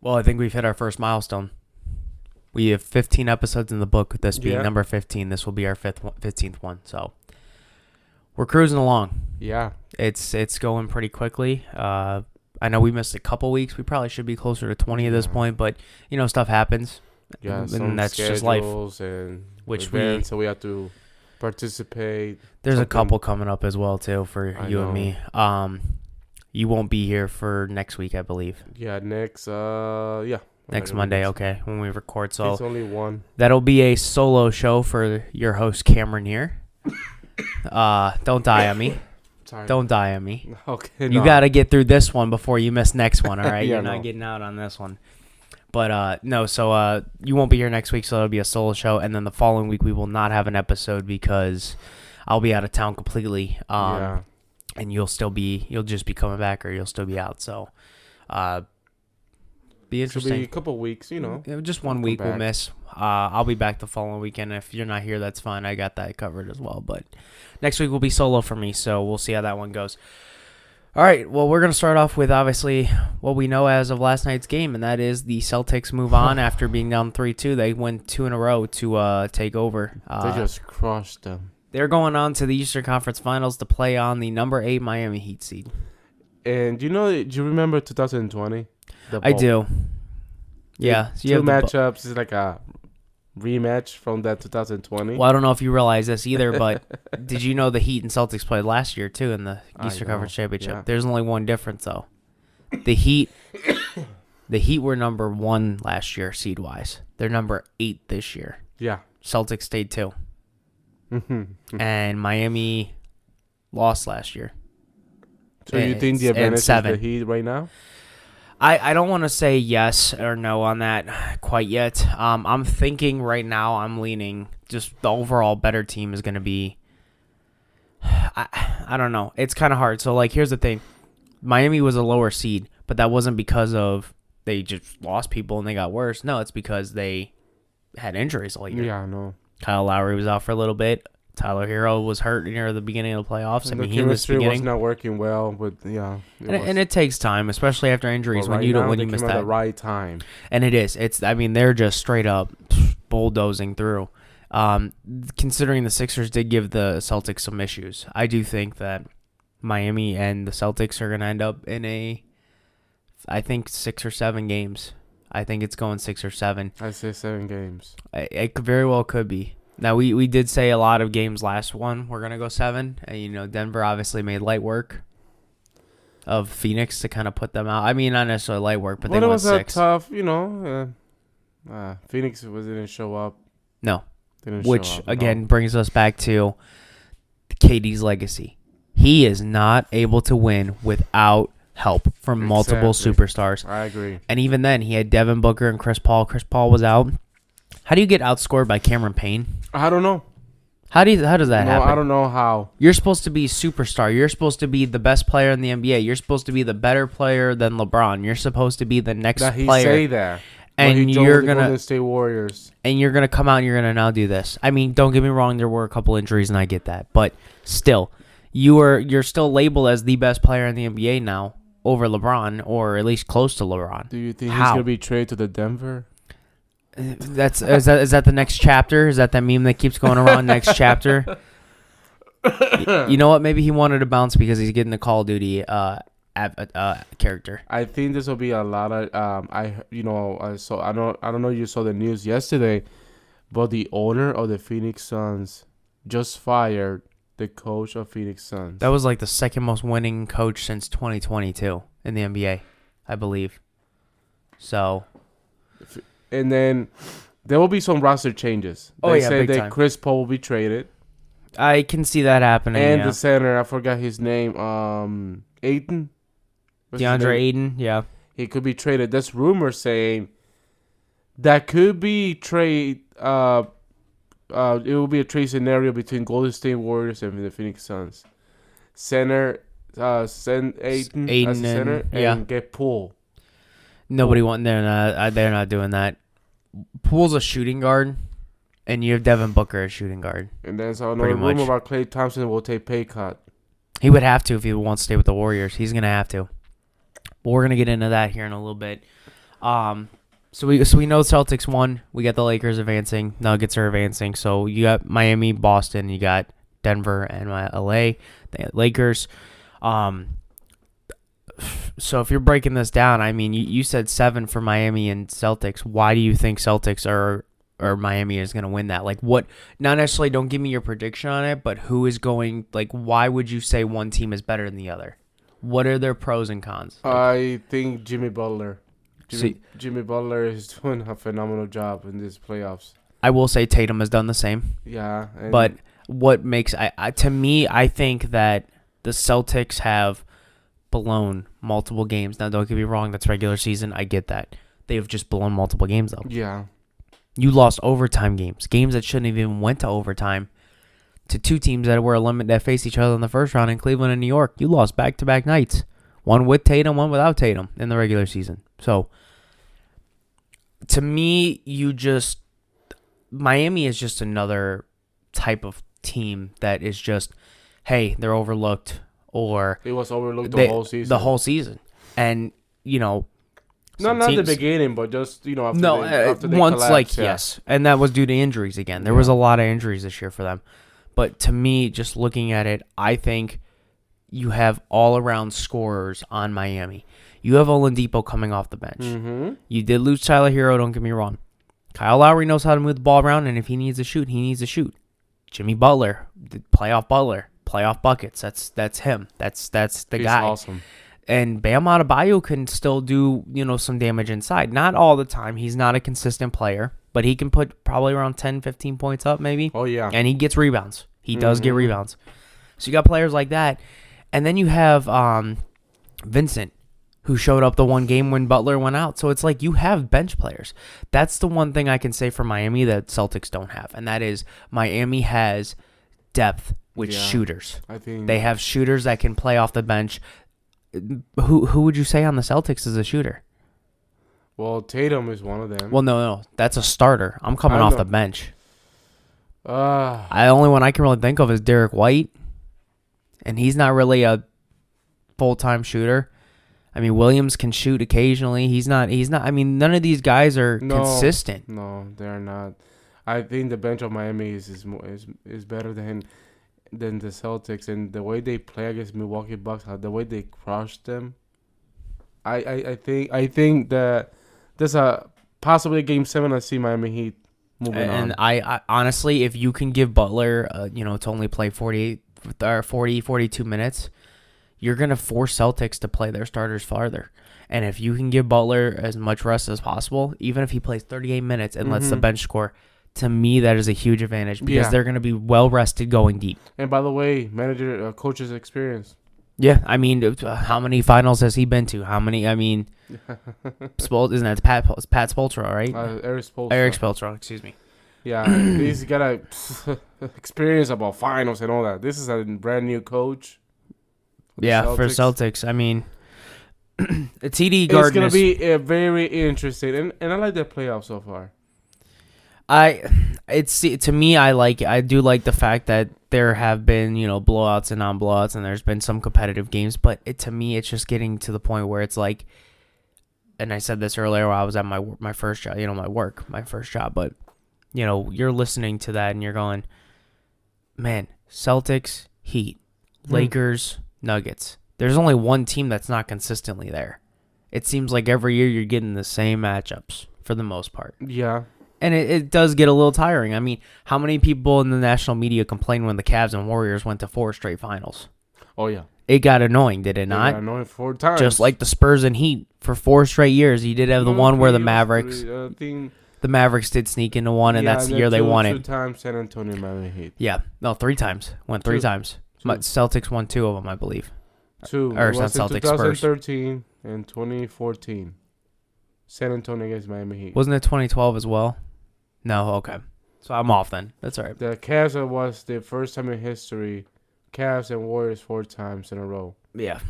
Well, I think we've hit our first milestone. We have 15 episodes in the book, with this being number 15. This will be our 15th one. So we're cruising along. Yeah. It's going pretty quickly. I know we missed a couple weeks. We probably should be closer to 20 at this point, but, stuff happens. Yeah, and that's just life. And which events, so we have to participate. There's a couple coming up as well, too, for you and me. You won't be here for next week, I believe. Yeah, next Monday, okay, when we record. So it's only one. That'll be a solo show for your host, Cameron here. Don't die on me. Sorry. Don't die on me. Okay, You got to get through this one before you miss next one, all right? Yeah, You're not getting out on this one. But, so you won't be here next week, so it'll be a solo show. And then the following week, we will not have an episode because I'll be out of town completely. And you'll just be coming back, or you'll still be out. So, be interesting. It'll be a couple weeks, Just 1 week we'll miss. I'll be back the following weekend. If you're not here, that's fine. I got that covered as well. But next week will be solo for me, so we'll see how that one goes. All right, well, we're going to start off with, obviously, what we know as of last night's game, and that is the Celtics move on after being down 3-2. They win 2 in a row to take over. They just crushed them. They're going on to the Eastern Conference Finals to play on the number 8 Miami Heat seed. And do you remember 2020? I do. Yeah. So two matchups. It's like a rematch from that 2020. Well, I don't know if you realize this either, but did you know the Heat and Celtics played last year, too, in the Eastern Conference Championship? Yeah. There's only one difference, though. The Heat were number 1 last year, seed-wise. They're number 8 this year. Yeah. Celtics stayed 2. And Miami lost last year. So you think the advantage is the Heat right now? I don't want to say yes or no on that quite yet. I'm thinking right now I'm leaning just the overall better team is going to be I don't know. It's kind of hard. So, here's the thing. Miami was a lower seed, but that wasn't because of they just lost people and they got worse. No, it's because they had injuries all year. Yeah, I know. Kyle Lowry was out for a little bit. Tyler Hero was hurt near the beginning of the playoffs. And the chemistry was not working well, but and it takes time, especially after injuries when you miss that at the right time. And it is. They're just straight up bulldozing through. Considering the Sixers did give the Celtics some issues, I do think that Miami and the Celtics are going to end up in I think 6 or 7 games. I think it's going 6 or 7. I say 7 games. It very well could be. Now, we did say a lot of games last one. We're going to go 7. And, Denver obviously made light work of Phoenix to kind of put them out. I mean, not necessarily light work, but they went 6. It was a tough, Phoenix didn't show up. No. Which, again, brings us back to KD's legacy. He is not able to win without help from multiple superstars. I agree. And even then, he had Devin Booker and Chris Paul. Chris Paul was out. How do you get outscored by Cameron Payne? I don't know. How does that happen? I don't know how. You're supposed to be superstar. You're supposed to be the best player in the NBA. You're supposed to be the better player than LeBron. You're supposed to be the next player. Say that. And you're gonna Golden State Warriors. And you're gonna come out and you're gonna now do this. I mean, don't get me wrong. There were a couple injuries, and I get that. But still, you're still labeled as the best player in the NBA now over LeBron, or at least close to LeBron. Do you think he's gonna be traded to the Denver? Is that the next chapter? Is that meme that keeps going around? Next chapter. You know what? Maybe he wanted to bounce because he's getting the Call of Duty character. I think this will be a lot of I don't know. You saw the news yesterday, but the owner of the Phoenix Suns just fired the coach of Phoenix Suns. That was the second most winning coach since 2022 in the NBA, I believe. So. And then there will be some roster changes. They say that Chris Paul will be traded. I can see that happening. And the center, I forgot his name, Ayton. DeAndre Ayton, yeah. He could be traded. There's rumors saying that could be trade. It will be a trade scenario between Golden State Warriors and the Phoenix Suns. Center, send Ayton as a center and get Poole. Nobody want. They're not doing that. Poole's a shooting guard, and you have Devin Booker as shooting guard. And there's another rumor about Klay Thompson will take pay cut. He would have to if he wants to stay with the Warriors. He's gonna have to. But we're gonna get into that here in a little bit. So we know Celtics won. We got the Lakers advancing. Nuggets are advancing. So you got Miami, Boston. You got Denver and LA. The Lakers. So if you're breaking this down, I mean, you said 7 for Miami and Celtics. Why do you think Celtics or Miami is going to win that? Like, what? Not necessarily. Don't give me your prediction on it, but who is going? Like, why would you say one team is better than the other? What are their pros and cons? I think Jimmy Butler. Jimmy Butler is doing a phenomenal job in these playoffs. I will say Tatum has done the same. Yeah. But what makes to me, I think that the Celtics have blown multiple games. Now, don't get me wrong. That's regular season. I get that. They've just blown multiple games, though. Yeah. You lost overtime games that shouldn't have even went to overtime, to 2 teams that were eliminated that faced each other in the first round in Cleveland and New York. You lost back-to-back nights. One with Tatum, one without Tatum in the regular season. So, to me, Miami is just another type of team that is just, hey, they're overlooked, or it was overlooked the whole season. The whole season. And, not the beginning, but just, after they once, collapsed, yes. And that was due to injuries again. There was a lot of injuries this year for them. But to me, just looking at it, I think you have all-around scorers on Miami. You have Oladipo coming off the bench. Mm-hmm. You did lose Tyler Hero, don't get me wrong. Kyle Lowry knows how to move the ball around, and if he needs to shoot, he needs to shoot. Jimmy Butler, playoff buckets. That's him. That's the He's guy. Awesome. And Bam Adebayo can still do, some damage inside. Not all the time. He's not a consistent player, but he can put probably around 10, 15 points up maybe. Oh, yeah. And he gets rebounds. He does get rebounds. So you got players like that. And then you have Vincent, who showed up the one game when Butler went out. So it's like you have bench players. That's the one thing I can say for Miami that Celtics don't have, and that is Miami has depth with shooters. I think they have shooters that can play off the bench. Who would you say on the Celtics is a shooter? Well, Tatum is one of them. Well, no, that's a starter. I'm coming off the bench. The only one I can really think of is Derek White, and he's not really a full-time shooter. I mean, Williams can shoot occasionally. He's not. I mean, none of these guys are consistent. No, they're not. I think the bench of Miami is better than the Celtics, and the way they play against Milwaukee Bucks, the way they crush them. I think that there's a possibly Game 7. I see Miami Heat moving on. And I honestly, if you can give Butler, to only play 42 minutes, you're going to force Celtics to play their starters farther. And if you can give Butler as much rest as possible, even if he plays 38 minutes and lets the bench score, to me, that is a huge advantage because they're going to be well-rested going deep. And by the way, coach's experience. Yeah, I mean, how many finals has he been to? How many, isn't that Pat Spoelstra, right? Eric Spoelstra. Eric Spoelstra, excuse me. Yeah, he's got a experience about finals and all that. This is a brand new coach. Yeah, for Celtics. I mean, TD Garden. It's going to be very interesting, and I like the playoffs so far. To me, I do like the fact that there have been, blowouts and non-blowouts, and there's been some competitive games, but to me, it's just getting to the point where it's like, and I said this earlier while I was at my first job, my first job, but, you're listening to that and you're going, man, Celtics, Heat, Lakers, Nuggets. There's only one team that's not consistently there. It seems like every year you're getting the same matchups for the most part. Yeah. And it does get a little tiring. I mean, how many people in the national media complained when the Cavs and Warriors went to 4 straight finals? Oh, yeah. It got annoying, did it not? It got annoying 4 times. Just like the Spurs and Heat for 4 straight years. You did have the one where the Mavericks... The Mavericks did sneak into one, and that's the year they won it. 2 times San Antonio Miami Heat. Yeah. No, 3 times. Went 3 times. Celtics won 2 of them, I believe. 2. Or it's not Celtics, 2013 and 2014. San Antonio against Miami Heat. Wasn't it 2012 as well? No, okay. So I'm off then. That's all right. The Cavs was the first time in history. Cavs and Warriors 4 times in a row. Yeah.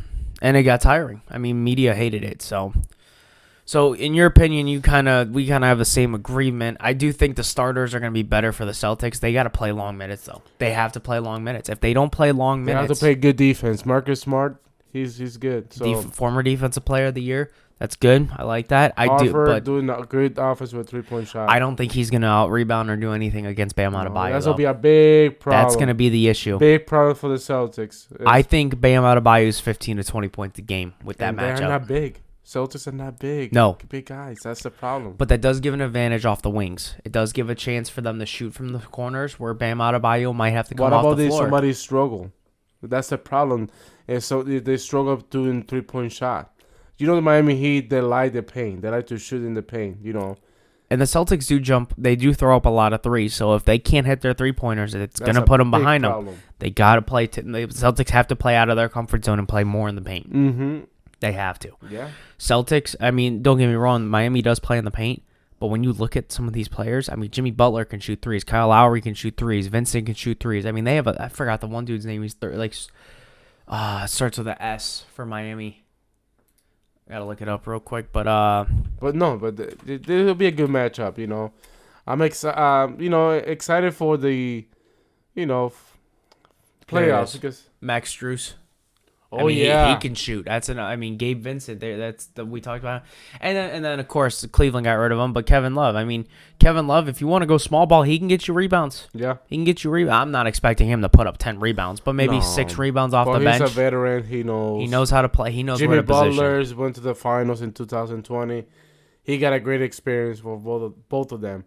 And it got tiring. I mean, media hated it, so in your opinion, we kind of have the same agreement. I do think the starters are going to be better for the Celtics. They got to play long minutes, though. They have to play long minutes. If they don't play long minutes... They have to play good defense. Marcus Smart, he's good. So former defensive player of the year. That's good. I like that. I do, Harper but doing a great offense with 3-point shot. I don't think he's gonna out rebound or do anything against Bam Adebayo. That's gonna be a big problem. That's gonna be the issue. Big problem for the Celtics. I think Bam Adebayo is 15 to 20 points a game with that matchup. They're not big. Celtics are not big. No. Big guys. That's the problem. But that does give an advantage off the wings. It does give a chance for them to shoot from the corners where Bam Adebayo might have to come off the floor. What about if somebody struggle? That's the problem. And so they struggle doing 3-point shot. You know the Miami Heat, they like the paint. They like to shoot in the paint, you know. And the Celtics do jump. They do throw up a lot of threes. So if they can't hit their three-pointers, it's going to put them behind them. They got to play. The Celtics have to play out of their comfort zone and play more in the paint. Mm-hmm. They have to. Yeah. Celtics, I mean, don't get me wrong. Miami does play in the paint. But when you look at some of these players, I mean, Jimmy Butler can shoot threes. Kyle Lowry can shoot threes. Vincent can shoot threes. I mean, they have I forgot the one dude's name. He's starts with an S for Miami. Gotta look it up real quick, but it'll be a good matchup, you know. I'm excited for the, playoffs because Max Strus. Oh, he can shoot. Gabe Vincent. We talked about, and then of course Cleveland got rid of him. But Kevin Love. Kevin Love. If you want to go small ball, he can get you rebounds. Yeah, he can get you rebounds. I'm not expecting him to put up 10 rebounds, but maybe 6 rebounds off the bench. He's a veteran. He knows. He knows how to play. He knows Jimmy where to position. Butler went to the finals in 2020. He got a great experience for both of them.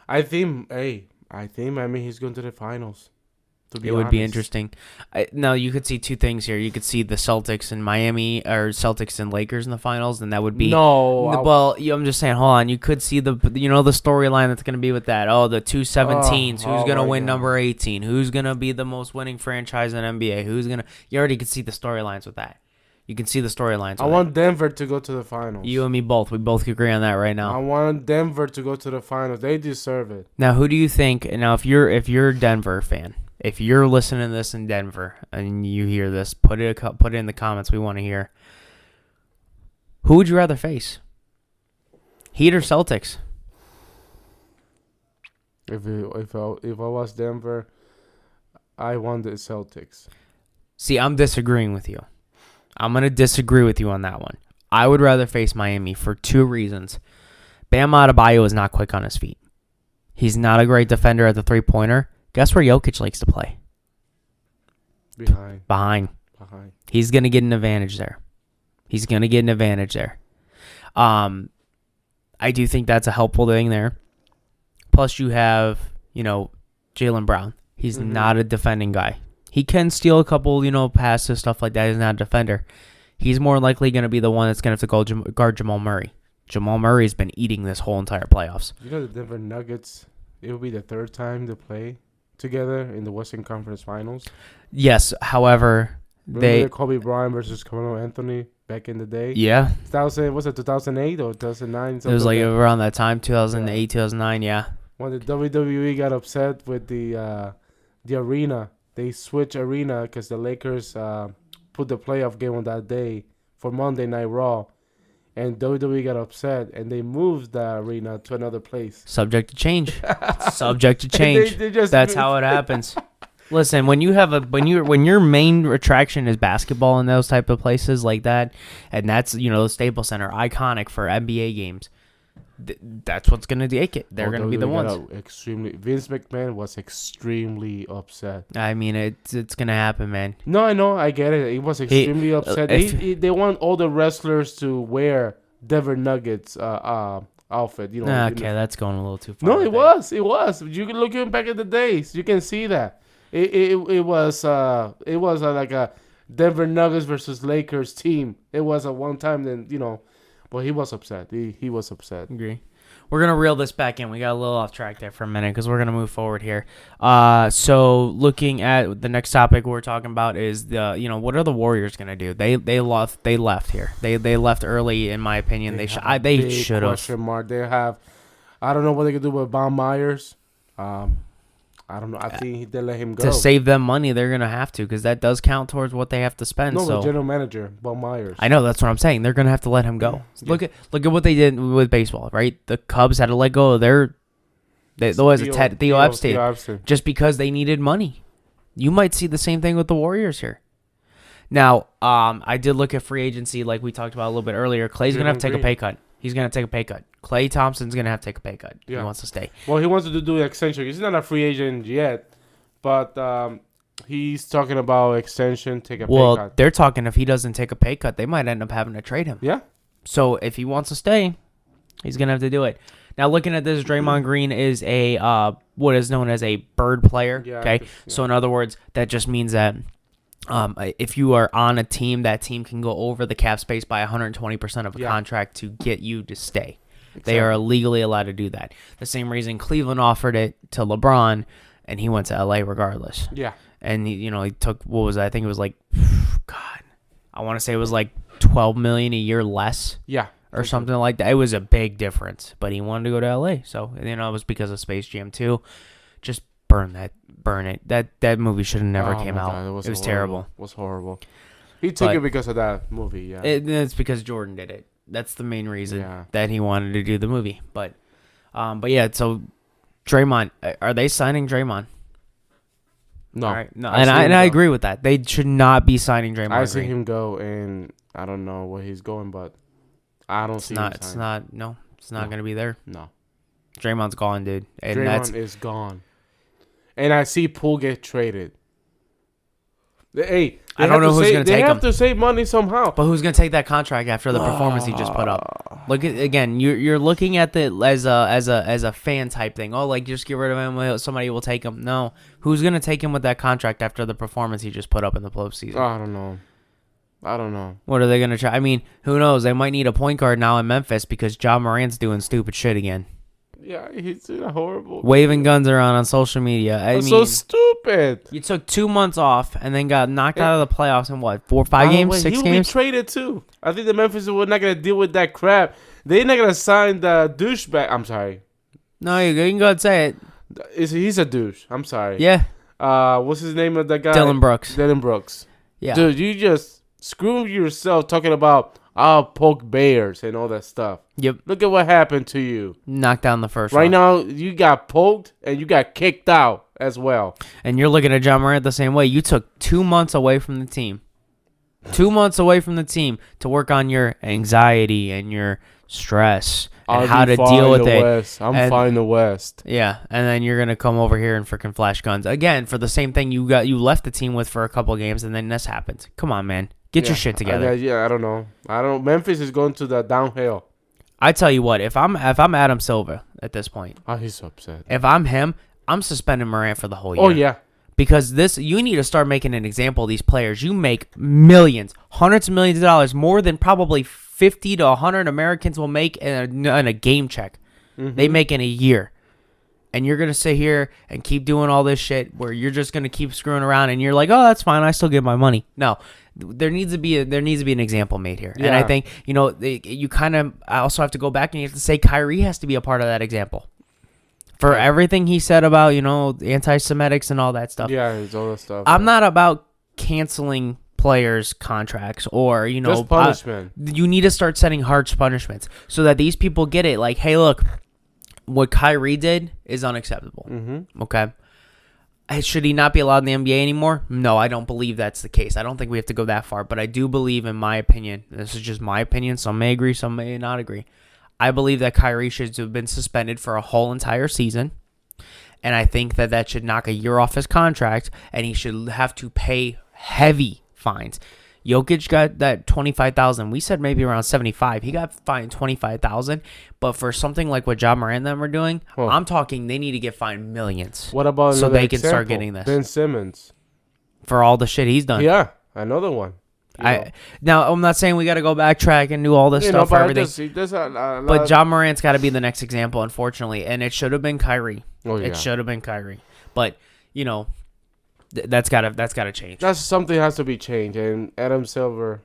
I think he's going to the finals. It would be interesting. Now, you could see two things here. You could see the Celtics and Miami, or Celtics and Lakers in the finals, and that would be... I'm just saying, hold on. You could see the storyline that's going to be with that. Oh, the 217s. Who's going to win number 18? Who's going to be the most winning franchise in NBA? You already could see the storylines with that. You can see the storylines. I want Denver to go to the finals. You and me both. We both agree on that right now. I want Denver to go to the finals. They deserve it. Now, who do you think... Now, if you're a Denver fan... If you're listening to this in Denver and you hear this, put it in the comments. We want to hear. Who would you rather face? Heat or Celtics? If I was Denver, I want the Celtics. See, I'm disagreeing with you. I'm going to disagree with you on that one. I would rather face Miami for 2 reasons. Bam Adebayo is not quick on his feet. He's not a great defender at the three-pointer. Guess where Jokic likes to play? Behind. He's going to get an advantage there. I do think that's a helpful thing there. Plus, you have, Jaylen Brown. He's not a defending guy. He can steal a couple, passes, stuff like that. He's not a defender. He's more likely going to be the one that's going to have to guard Jamal Murray. Jamal Murray's been eating this whole entire playoffs. The Denver Nuggets, it will be the 3rd time they play together in the Western Conference Finals. Yes, however, Remember Kobe Bryant versus Carmelo Anthony back in the day? Yeah. 2008 or 2009? It was around that time, 2008, 2009, yeah. When the WWE got upset with the arena, they switched arena because the Lakers put the playoff game on that day for Monday Night Raw. And WWE got upset, and they moved the arena to another place. Subject to change. That's how it happens. Listen, when your main attraction is basketball in those type of places like that, and that's the Staples Center, iconic for NBA games. That's what's gonna take it. They're gonna be the ones. Vince McMahon was extremely upset. I mean, it's gonna happen, man. No, I know, I get it. He was extremely upset. They want all the wrestlers to wear Denver Nuggets outfit. That's going a little too far. No, it was. You can look back at the days. You can see that it was like a Denver Nuggets versus Lakers team. It was at one time. Then But he was upset. He was upset. Agree. We're going to reel this back in. We got a little off track there for a minute because we're going to move forward here. So looking at the next topic we're talking about is what are the Warriors going to do? They left here. They left early, in my opinion. They should have. Question mark. They have. I don't know what they can do with Bob Myers. I don't know. I think they let him go. To save them money, they're going to have to because that does count towards what they have to spend. No, the general manager, Bob Myers. I know. That's what I'm saying. They're going to have to let him go. Yeah. Look at what they did with baseball, right? The Cubs had to let go of Theo Epstein just because they needed money. You might see the same thing with the Warriors here. Now, I did look at free agency like we talked about a little bit earlier. Clay's going to have to take a pay cut. He's going to take a pay cut. Klay Thompson's going to have to take a pay cut. Yeah. He wants to stay. Well, he wants to do an extension. He's not a free agent yet, but he's talking about extension, take a pay cut. Well, they're talking if he doesn't take a pay cut, they might end up having to trade him. Yeah. So if he wants to stay, he's going to have to do it. Now, looking at this, Draymond Green is a what is known as a bird player. Yeah, okay, so in other words, that just means that if you are on a team, that team can go over the cap space by 120% of a contract to get you to stay. Exactly. They are legally allowed to do that. The same reason Cleveland offered it to LeBron, and he went to LA regardless. Yeah, and he took what was that? I think it was like, God, I want to say it was like $12 million a year less. Yeah. Or something like that. It was a big difference, but he wanted to go to LA, so it was because of Space Jam 2. Just burn it. That movie should have never came out. God, it was terrible. It was horrible. He took it because of that movie. Yeah, it's because Jordan did it. That's the main reason that he wanted to do the movie. But yeah. So Draymond, are they signing Draymond? No, right. No, and I agree with that. They should not be signing Draymond. I see him go, and I don't know where he's going, but. I don't see him it's not going to be there. No. Draymond's gone, dude. And Draymond is gone. And I see Poole get traded. Hey, I don't know who's going to take him. They have to save money somehow. But who's going to take that contract after the performance he just put up? Look at again. You're looking at it as a fan type thing. Oh, like just get rid of him. Somebody will take him. No, who's going to take him with that contract after the performance he just put up in the postseason? I don't know. What are they going to try? I mean, who knows? They might need a point guard now in Memphis because Ja Morant's doing stupid shit again. Yeah, he's doing horrible. Waving guns around on social media. I mean, so stupid. You took 2 months off and then got knocked out of the playoffs in what? 4 or 5 games? 6 games? He'll be traded too. I think the Memphis were not going to deal with that crap. They're not going to sign the douchebag. I'm sorry. No, you can go ahead and say it. He's a douche. I'm sorry. Yeah. What's his name of that guy? Dylan Brooks. Yeah. Dude, you just screw yourself talking about I'll poke bears and all that stuff. Yep. Look at what happened to you. Knocked down the first round. Right now, you got poked and you got kicked out as well. And you're looking at Ja Morant the same way. You took 2 months away from the team. 2 months away from the team to work on your anxiety and your stress and how to deal with it. I'm fine the West. Yeah, and then you're gonna come over here and freaking flash guns again for the same thing you left the team with for a couple of games, and then this happens. Come on, man, get your shit together. I don't know. Memphis is going to the downhill. I tell you what, if I'm Adam Silver at this point, he's so upset. If I'm him, I'm suspending Morant for the whole year. Oh yeah. Because you need to start making an example of these players. You make millions, hundreds of millions of dollars, more than probably 50 to 100 Americans will make in a game check. Mm-hmm. They make in a year. And you're going to sit here and keep doing all this shit where you're just going to keep screwing around and you're like, oh, that's fine. I still get my money. No, there needs to be an example made here. Yeah. And I think, you kind of also have to go back and you have to say Kyrie has to be a part of that example. For everything he said about, anti-Semitics and all that stuff. Yeah, it's all that stuff. I'm not about canceling players' contracts or, just punishment. You need to start setting harsh punishments so that these people get it. Like, hey, look, what Kyrie did is unacceptable. Mm-hmm. Okay? Should he not be allowed in the NBA anymore? No, I don't believe that's the case. I don't think we have to go that far. But I do believe, in my opinion, this is just my opinion, some may agree, some may not agree. I believe that Kyrie should have been suspended for a whole entire season. And I think that should knock a year off his contract. And he should have to pay heavy fines. Jokic got that $25,000. We said maybe around $75,000. He got fined $25,000. But for something like what Ja Morant and them are doing, I'm talking they need to get fined millions. What about so they can start getting this? Ben Simmons. For all the shit he's done. Yeah, another one. Now, I'm not saying we got to go backtrack and do all this stuff for everything. But Ja Morant's got to be the next example, unfortunately. And it should have been Kyrie. Oh, yeah. It should have been Kyrie. But, that's got to change. That's something has to be changed. And Adam Silver,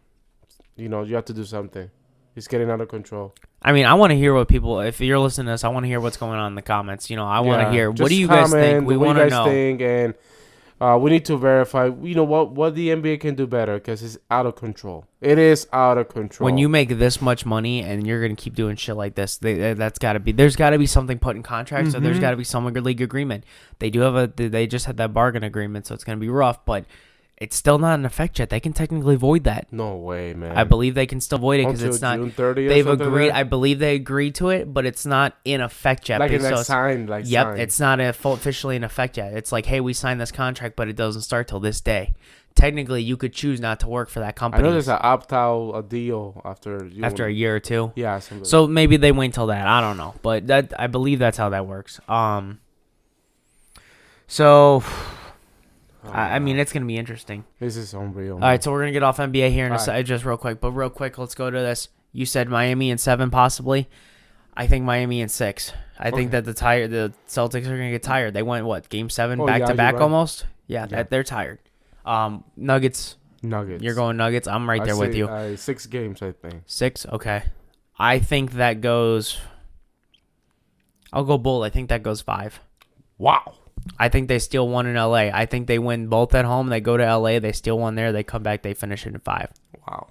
you have to do something. He's getting out of control. I mean, I want to hear what people, if you're listening to this, I want to hear what's going on in the comments. I want to hear, what do you guys think? We want to know. And we need to verify, what the NBA can do better because it's out of control. It is out of control. When you make this much money and you're going to keep doing shit like this, there's got to be something put in contracts, so there's got to be some league agreement. They just had that bargain agreement, so it's going to be rough, but It's still not in effect yet. They can technically void that. No way, man. I believe they can still void it because Until it's not. June 30th They've or something agreed. like that? I believe they agreed to it, but it's not in effect yet. Like it's so like signed. Like yep, signed. it's not officially in effect yet. It's like, hey, we signed this contract, but it doesn't start till this day. Technically, you could choose not to work for that company. I know there's an opt-out a deal after a year or two. Yeah. Something. So maybe they wait till that. I don't know, but that I believe that's how that works. So. I mean, it's going to be interesting. This is unreal. All right, so we're going to get off NBA here in a second, just real quick. But real quick, let's go to this. You said Miami in 7 possibly. I think Miami in 6. I think that the Celtics are going to get tired. They went, Game 7 back-to-back right. almost? Yeah, they're tired. Nuggets. You're going Nuggets. I'm right there with you. 6 games, I think. 6? Okay. I think that goes... I'll go Bull. I think that goes 5. Wow. I think they steal 1 in LA. I think they win both at home. They go to LA. They steal 1 there. They come back. They finish it in 5. Wow.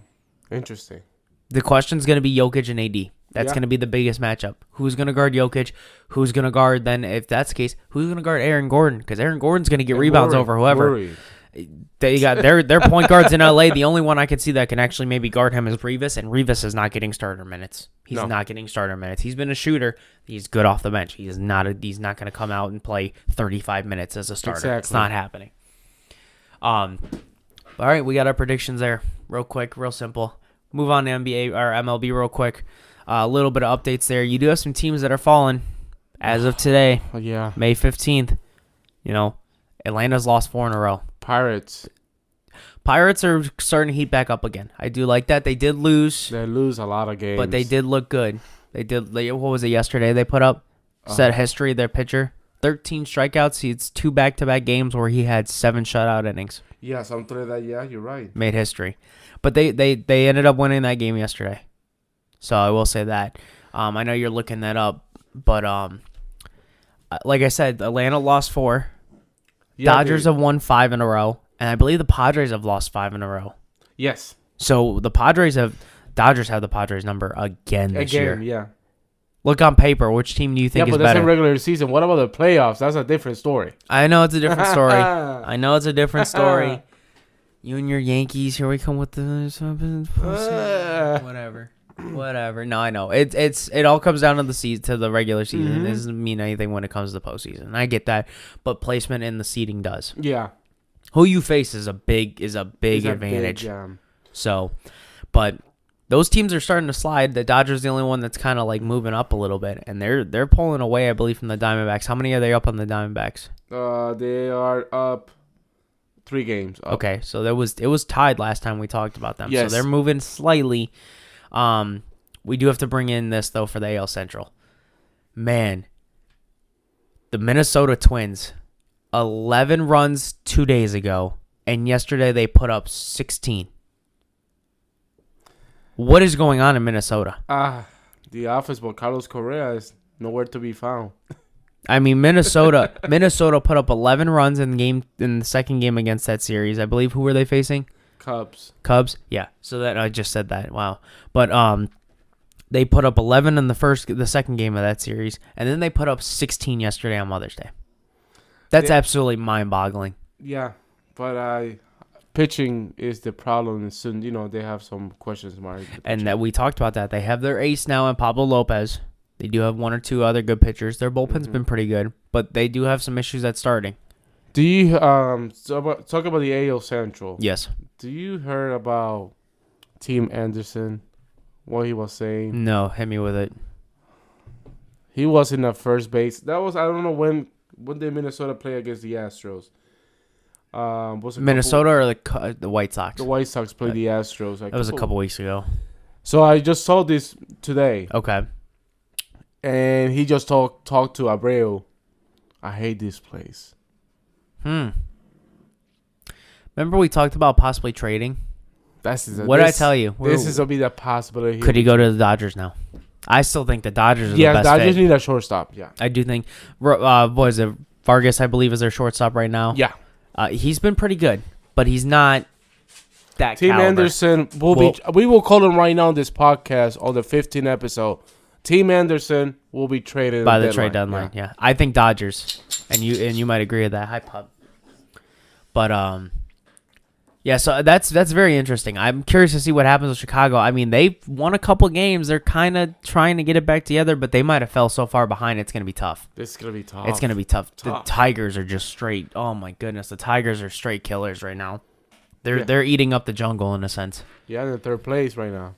Interesting. The question's going to be Jokic and AD. That's going to be the biggest matchup. Who's going to guard Jokic? Who's going to guard, then, if that's the case, who's going to guard Aaron Gordon? Because Aaron Gordon's going to get rebounds over whoever. They got their point guards in LA. The only one I could see that can actually maybe guard him is Revis, and Revis is not getting starter minutes. He's not getting starter minutes. He's been a shooter. He's good off the bench. He's not going to come out and play 35 minutes as a starter. Exactly. It's not happening. All right, we got our predictions there. Real quick, real simple. Move on to NBA or MLB real quick. A little bit of updates there. You do have some teams that are falling as of today. Yeah. May 15th. Atlanta's lost 4 in a row. Pirates are starting to heat back up again. I do like that. They did lose. They lose a lot of games. But they did look good. What was it yesterday they put up? Set history, their pitcher. 13 strikeouts. It's 2 back-to-back games where he had 7 shutout innings. Yeah, something like that. Yeah, you're right. Made history. But they ended up winning that game yesterday. So I will say that. I know you're looking that up. But like I said, Atlanta lost 4. Yeah, Dodgers have won 5 in a row. And I believe the Padres have lost 5 in a row. Yes. So the Dodgers have the Padres number again this year. Yeah. Look on paper, which team do you think is better? Yeah, but that's a regular season. What about the playoffs? That's a different story. I know it's a different story. You and your Yankees, here we come with the whatever. No, I know. It all comes down to the regular season. Mm-hmm. It doesn't mean anything when it comes to the postseason. I get that, but placement in the seeding does. Yeah. Who you face is a big advantage. So, but those teams are starting to slide. The Dodgers the only one that's kind of like moving up a little bit, and they're pulling away, I believe, from the Diamondbacks. How many are they up on the Diamondbacks? They are up 3 games. Up. Okay, so it was tied last time we talked about them. Yes. So they're moving slightly. We do have to bring in this though for the AL Central. Man, the Minnesota Twins. 11 runs 2 days ago, and yesterday they put up 16. What is going on in Minnesota? The office boy Carlos Correa is nowhere to be found. I mean, Minnesota put up 11 runs in the second game against that series. I believe who were they facing? Cubs. Yeah. So that I just said that. Wow. But they put up 11 in the second game of that series, and then they put up 16 yesterday on Mother's Day. That's absolutely mind-boggling. Yeah, but pitching is the problem. And soon, they have some questions marks. And that we talked about that. They have their ace now in Pablo Lopez. They do have 1 or 2 other good pitchers. Their bullpen's been pretty good, but they do have some issues at starting. Do you talk about the AL Central? Yes. Do you heard about Tim Anderson? What he was saying? No, hit me with it. He was in the first base. That was I don't know when did Minnesota play against the Astros? Was it Minnesota or the White Sox? The White Sox played the Astros. That was a couple weeks ago. So I just saw this today. Okay. And he just talked to Abreu. I hate this place. Remember we talked about possibly trading? What did I tell you? This is going to be the possibility. Could he go to the Dodgers now? I still think the Dodgers are the best Dodgers fit. need a shortstop. Yeah. I do think. What is it? Vargas, I believe, is their shortstop right now. Yeah. He's been pretty good, but he's not that Tim caliber. Anderson we will call him right now on this podcast on the 15th episode. Tim Anderson will be traded by the trade deadline. Yeah. I think Dodgers, and you might agree with that. Hi, Pub. But Yeah, so that's very interesting. I'm curious to see what happens with Chicago. I mean, they've won a couple games. They're kind of trying to get it back together, but they might have fell so far behind. It's going to be tough. It's gonna be tough. It's going to be tough. The Tigers are just straight. Oh my goodness, the Tigers are straight killers right now. They're eating up the jungle in a sense. Yeah, they're in third place right now.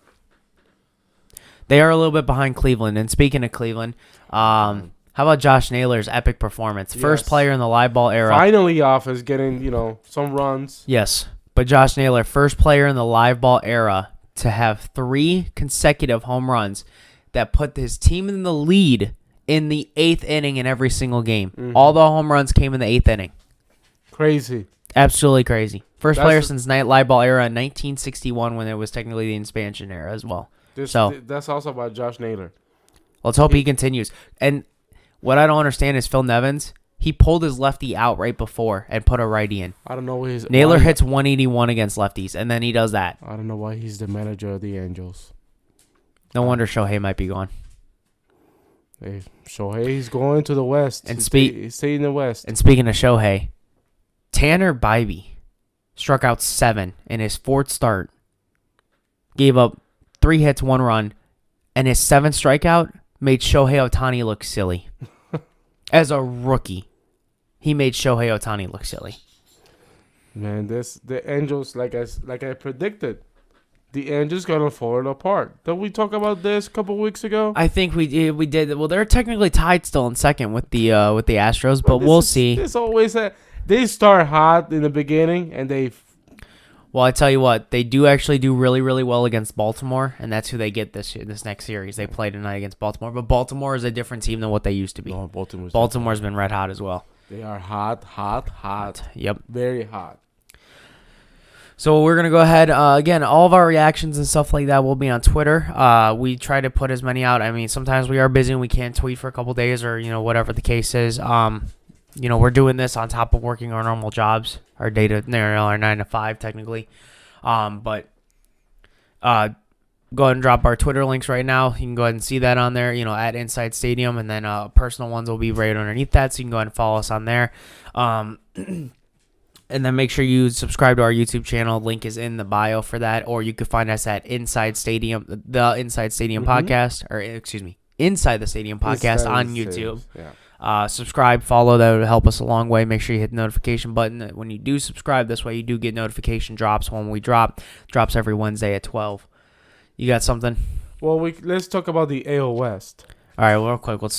They are a little bit behind Cleveland. And speaking of Cleveland, how about Josh Naylor's epic performance? First player in the live ball era. Finally off is getting, some runs. Yes. But Josh Naylor, first player in the live ball era to have 3 consecutive home runs that put his team in the lead in the 8th inning in every single game. Mm-hmm. All the home runs came in the 8th inning. Crazy. Absolutely crazy. First player since live ball era in 1961 when it was technically the expansion era as well. That's also about Josh Naylor. Let's hope he continues. And what I don't understand is Phil Nevins. He pulled his lefty out right before and put a righty in. I don't know why Naylor hits 181 against lefties, and then he does that. I don't know why he's the manager of the Angels. No wonder Shohei might be gone. Hey, Shohei's going to the West. And stay in the West. And speaking of Shohei, Tanner Bybee struck out 7 in his 4th start, gave up 3 hits, 1 run, and his 7th strikeout made Shohei Ohtani look silly. As a rookie, he made Shohei Ohtani look silly. Man, the Angels, like I predicted, the Angels gonna fall apart. Did we talk about this a couple weeks ago? I think we did. Well, they're technically tied still in second with the Astros, but we'll see. It's always they start hot in the beginning and they. Well, I tell you what, they do actually do really, really well against Baltimore, and that's who they get this next series. They play tonight against Baltimore, but Baltimore is a different team than what they used to be. No, Baltimore's been red hot as well. They are hot. Yep. Very hot. So we're going to go ahead. Again, all of our reactions and stuff like that will be on Twitter. We try to put as many out. I mean, sometimes we are busy and we can't tweet for a couple days or, whatever the case is. We're doing this on top of working our normal jobs, our 9 to 5 technically. But go ahead and drop our Twitter links right now. You can go ahead and see that on there, at Inside Stadium, and then personal ones will be right underneath that, so you can go ahead and follow us on there. And then make sure you subscribe to our YouTube channel. Link is in the bio for that, or you can find us at Inside Stadium, the Inside Stadium podcast, or Inside the Stadium podcast on YouTube. Yeah. Subscribe, follow. That would help us a long way. Make sure you hit the notification button when you do subscribe. This way you do get notification drops when we drop. Drops every Wednesday at 12. You got something? Well, let's talk about the AL West. All right, real quick. Let's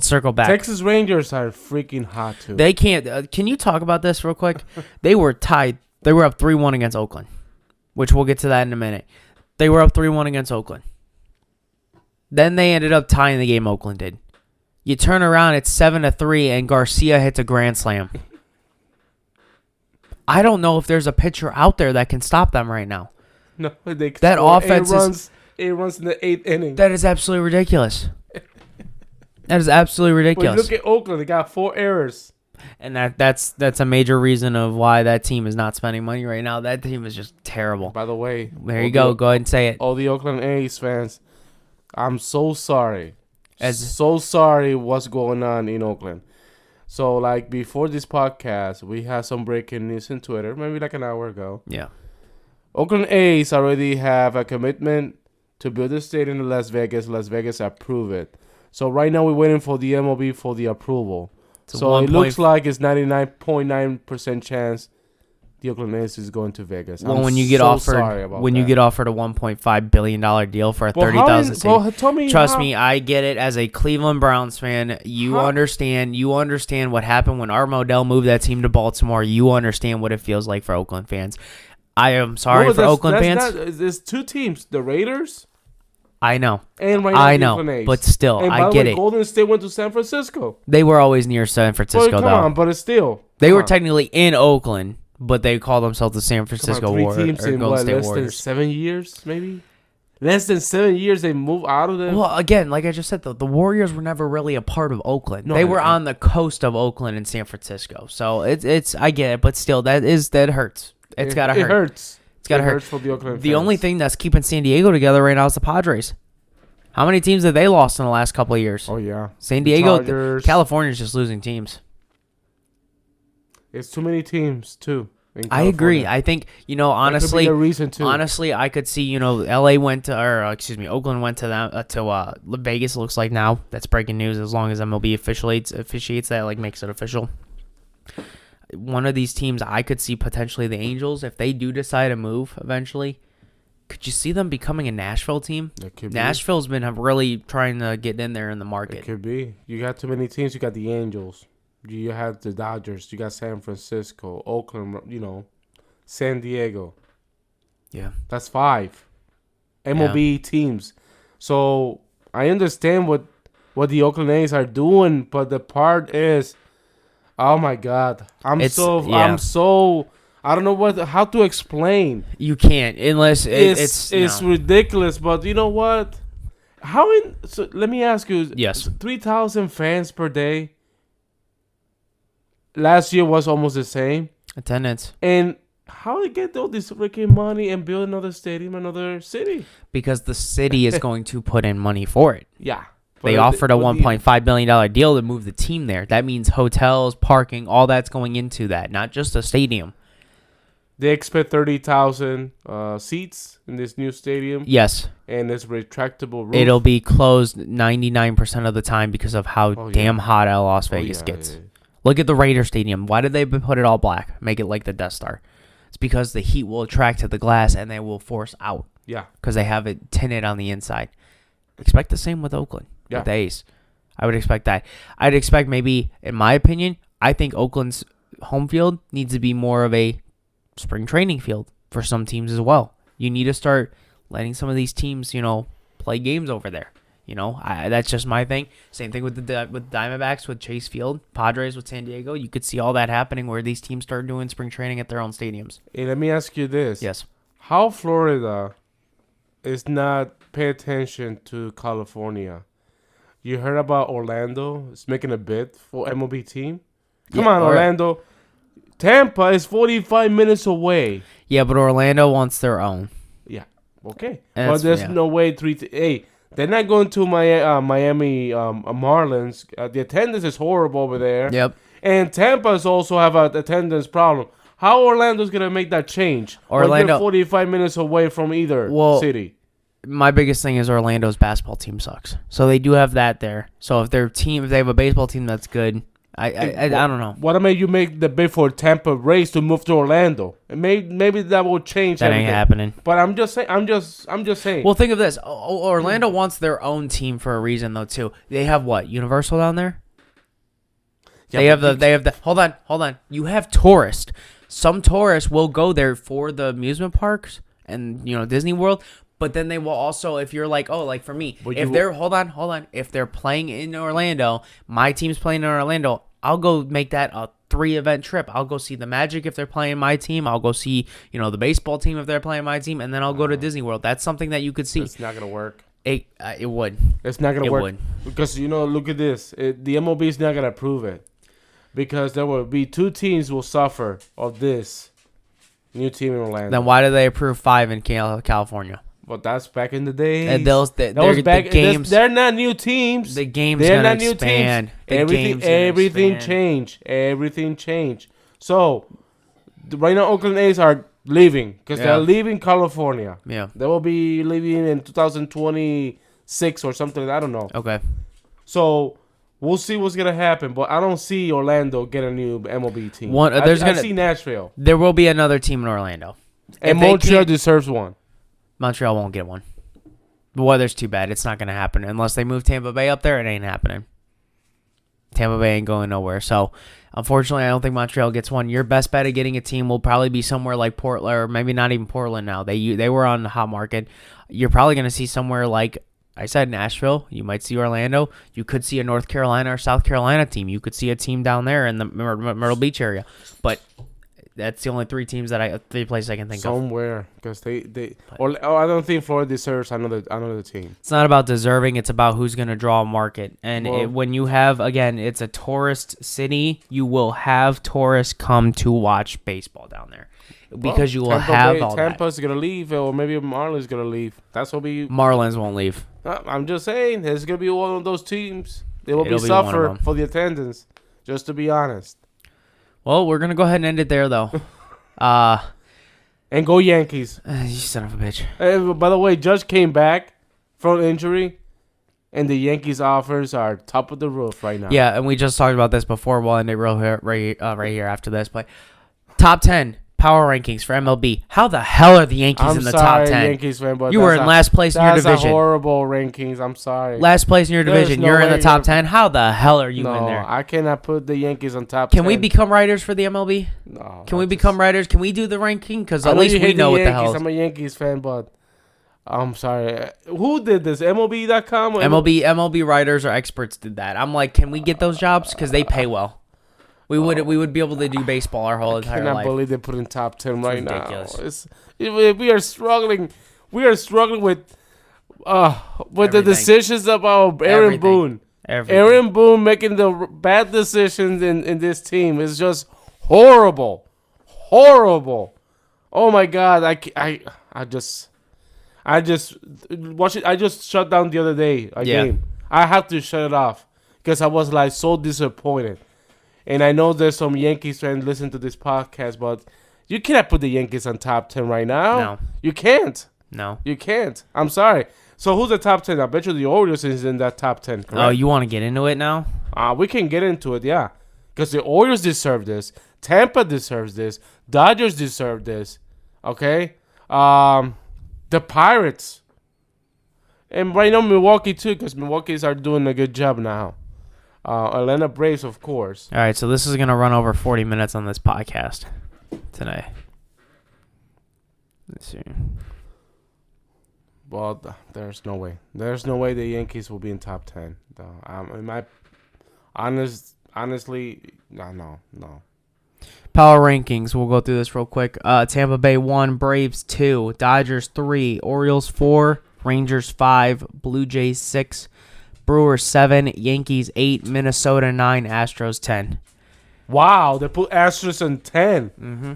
circle back. Texas Rangers are freaking hot too. They can't. Can you talk about this real quick? They were tied. They were up 3-1 against Oakland, which we'll get to that in a minute. They were up 3-1 against Oakland. Then they ended up tying the game. Oakland did. You turn around, it's 7-3, and Garcia hits a grand slam. I don't know if there's a pitcher out there that can stop them right now. No, that offense is 8 runs in the 8th inning. That is absolutely ridiculous. That is absolutely ridiculous. But look at Oakland; they got 4 errors, and that's a major reason of why that team is not spending money right now. That team is just terrible. By the way, there you go. Go ahead and say it. All the Oakland A's fans, I'm so sorry. So sorry what's going on in Oakland. So, before this podcast, we had some breaking news on Twitter, maybe like an hour ago. Yeah. Oakland A's already have a commitment to build a stadium in Las Vegas. Las Vegas approved it. So, right now, we're waiting for the MLB for the approval. So, it looks like it's 99.9% chance the Oakland A's is going to Vegas. Well, when you get offered a $1.5 billion deal for a 30,000 seat, trust me, I get it. As a Cleveland Browns fan, you understand what happened when Art Modell moved that team to Baltimore. You understand what it feels like for Oakland fans. I am sorry for Oakland fans. There's 2 teams, the Raiders. I know. And right now, I know, but still, I get it. Golden State went to San Francisco. They were always near San Francisco, though. Come on, but it's still. They were technically in Oakland, but they call themselves the San Francisco Warriors. 3 teams in less than 7 years, maybe? Less than 7 years, they move out of there? Well, again, like I just said, the Warriors were never really a part of Oakland. No, they were on the coast of Oakland and San Francisco. So, it's I get it, but still, that hurts. It's got to hurt. It hurts. It's got to hurt. For the Oakland fans. The only thing that's keeping San Diego together right now is the Padres. How many teams have they lost in the last couple of years? Oh, yeah. San Diego, California's just losing teams. It's too many teams, too. I agree. I think, honestly, a reason too. Honestly, I could see, LA went to, Oakland went to that to Vegas. Looks like now that's breaking news. As long as MLB officiates that, like makes it official. One of these teams, I could see potentially the Angels if they do decide to move eventually. Could you see them becoming a Nashville team? It could Nashville's been really trying to get in there in the market. It could be. You got too many teams. You got the Angels. You have the Dodgers. You got San Francisco, Oakland, San Diego. Yeah. That's 5 MLB teams. So I understand what the Oakland A's are doing, but the part is, oh my God, I don't know how to explain. You can't unless it's ridiculous. But you know what? So let me ask you. Yes. 3,000 fans per day. Last year was almost the same attendance. And how they get all this freaking money and build another stadium, another city? Because the city is going to put in money for it. Yeah. They offered a $1.5 billion deal to move the team there. That means hotels, parking, all that's going into that, not just a stadium. They expect 30,000 seats in this new stadium. Yes. And it's retractable roof. It'll be closed 99% of the time because of how damn hot Las Vegas gets. Yeah. Look at the Raider Stadium. Why did they put it all black? Make it like the Death Star. It's because the heat will attract to the glass and they will force out. Yeah. Because they have it tinted on the inside. Expect the same with Oakland. Yeah. With the A's. I would expect that. I'd expect maybe, in my opinion, I think Oakland's home field needs to be more of a spring training field for some teams as well. You need to start letting some of these teams, play games over there. That's just my thing. Same thing with with Diamondbacks, with Chase Field, Padres with San Diego. You could see all that happening where these teams start doing spring training at their own stadiums. Hey, let me ask you this. Yes. How Florida is not pay attention to California? You heard about Orlando is making a bid for MLB team? Come on, Orlando. Right. Tampa is 45 minutes away. Yeah, but Orlando wants their own. Yeah. Okay. But there's no way they're not going to Miami Marlins. The attendance is horrible over there. Yep. And Tampa's also have an attendance problem. How Orlando's going to make that change? Orlando, they're 45 minutes away from either city. My biggest thing is Orlando's basketball team sucks. So they do have that there. So if they have a baseball team that's good, I don't know. What made you make the bid for Tampa Rays to move to Orlando? And maybe that will change. That everything. Ain't happening. But I'm just saying. I'm just saying. Well, think of this. Orlando wants their own team for a reason, though. Too. They have what? Universal down there. Yeah, they have the. Hold on. You have tourists. Some tourists will go there for the amusement parks and Disney World. But then they will also, if you're like for me, if they're playing in Orlando, my team's playing in Orlando, I'll go make that a 3-event trip. I'll go see the Magic if they're playing my team. I'll go see, the baseball team if they're playing my team, and then I'll go to Disney World. That's something that you could see. It's not gonna work. It would. It's not gonna work because look at this. The MLB is not gonna approve it because there will be 2 teams will suffer of this new team in Orlando. Then why do they approve 5 in California? But that's back in the day. And the games. They're not new teams. The game's gonna expand. Everything changed. Everything changed. So right now, Oakland A's are leaving because they're leaving California. Yeah, they will be leaving in 2026 or something. I don't know. Okay. So we'll see what's gonna happen, but I don't see Orlando get a new MLB team. I see Nashville. There will be another team in Orlando, and Montreal deserves one. Montreal won't get one. The weather's too bad. It's not going to happen. Unless they move Tampa Bay up there, it ain't happening. Tampa Bay ain't going nowhere. So, unfortunately, I don't think Montreal gets one. Your best bet of getting a team will probably be somewhere like Portland, or maybe not even Portland now. They were on the hot market. You're probably going to see somewhere like, I said, Nashville. You might see Orlando. You could see a North Carolina or South Carolina team. You could see a team down there in the Myrtle Beach area. But that's the only 3 places I can think of. Somewhere, because I don't think Florida deserves another team. It's not about deserving; it's about who's going to draw a market. And when you have, again, it's a tourist city, you will have tourists come to watch baseball down there because you will have all that. Tampa's going to leave, or maybe Marlins going to leave. That's what we. Marlins won't leave. I'm just saying, there's going to be one of those teams. It'll be suffer for the attendance. Just to be honest. Well, we're going to go ahead and end it there, though. And go Yankees. You son of a bitch. By the way, Judge came back from injury, and the Yankees offers are top of the roof right now. Yeah, and we just talked about this before. We'll end it right here after this. But top 10 power rankings for MLB. How the hell are the Yankees in the top 10? Yankees fan, but you were in last place in your division. That's horrible rankings. I'm sorry. Last place in your division. You're in the top 10. How the hell are you in there? I cannot put the Yankees on top 10. Can we become writers for the MLB? No. Can we become writers? Can we do the ranking? Because at least we know what the hell. I'm a Yankees fan, but I'm sorry. Who did this? MLB.com? MLB writers or experts did that. I'm like, can we get those jobs? Because they pay well. We would be able to do baseball our whole entire life. I cannot believe they put in top 10 right ridiculous. now. We are struggling. We are struggling with the decisions about Aaron Boone. Aaron Boone making the bad decisions in this team is just horrible. Horrible. Oh my God. I just watch it. I just shut down the other day a game. I have to shut it off because I was like so disappointed. And I know there's some Yankees fans listening to this podcast, but you cannot put the Yankees on top 10 right now. No. You can't. No. You can't. I'm sorry. So who's the top 10? I bet you the Orioles is in that top 10, correct? Oh, you want to get into it now? We can get into it, yeah. Because the Orioles deserve this. Tampa deserves this. Dodgers deserve this. Okay? The Pirates. And right now Milwaukee too, because Milwaukee's are doing a good job now. Atlanta Braves, of course. All right, so this is going to run over 40 minutes on this podcast today. Let's see. Well, there's no way. There's no way the Yankees will be in top 10. Honestly, no. Power rankings. We'll go through this real quick. Tampa Bay 1, Braves 2, Dodgers 3, Orioles 4, Rangers 5, Blue Jays 6, Brewers 7, Yankees 8, Minnesota 9, Astros 10. Wow, they put Astros on 10. Mm-hmm.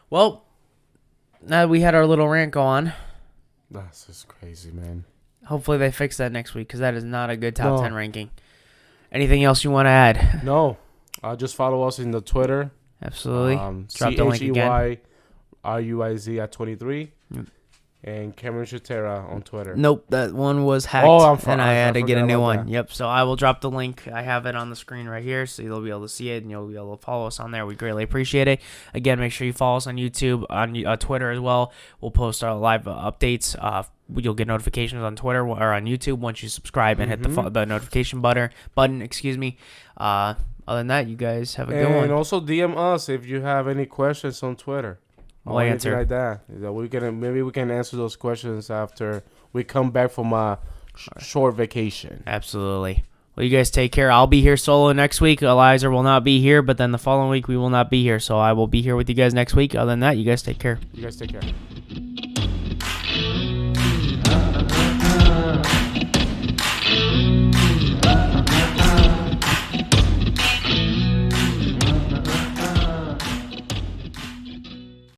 Well, now we had our little rant go on. That's just crazy, man. Hopefully they fix that next week because that is not a good top 10 ranking. Anything else you want to add? No. Just follow us in the Twitter. Absolutely. Drop the link again. CHEYRUIZ at 23. And Cameron Shatera on Twitter. Nope, that one was hacked, and I had to get a new one. That. Yep, so I will drop the link. I have it on the screen right here, so you'll be able to see it, and you'll be able to follow us on there. We greatly appreciate it. Again, make sure you follow us on YouTube, on Twitter as well. We'll post our live updates. You'll get notifications on Twitter or on YouTube once you subscribe and hit the notification button. Excuse me. Other than that, you guys have a good one. And also DM us if you have any questions on Twitter. We'll answer like that. Maybe we can answer those questions after we come back from a short vacation. Absolutely. Well, you guys take care. I'll be here solo next week. Eliza will not be here, but then the following week we will not be here. So I will be here with you guys next week. Other than that, you guys take care. You guys take care.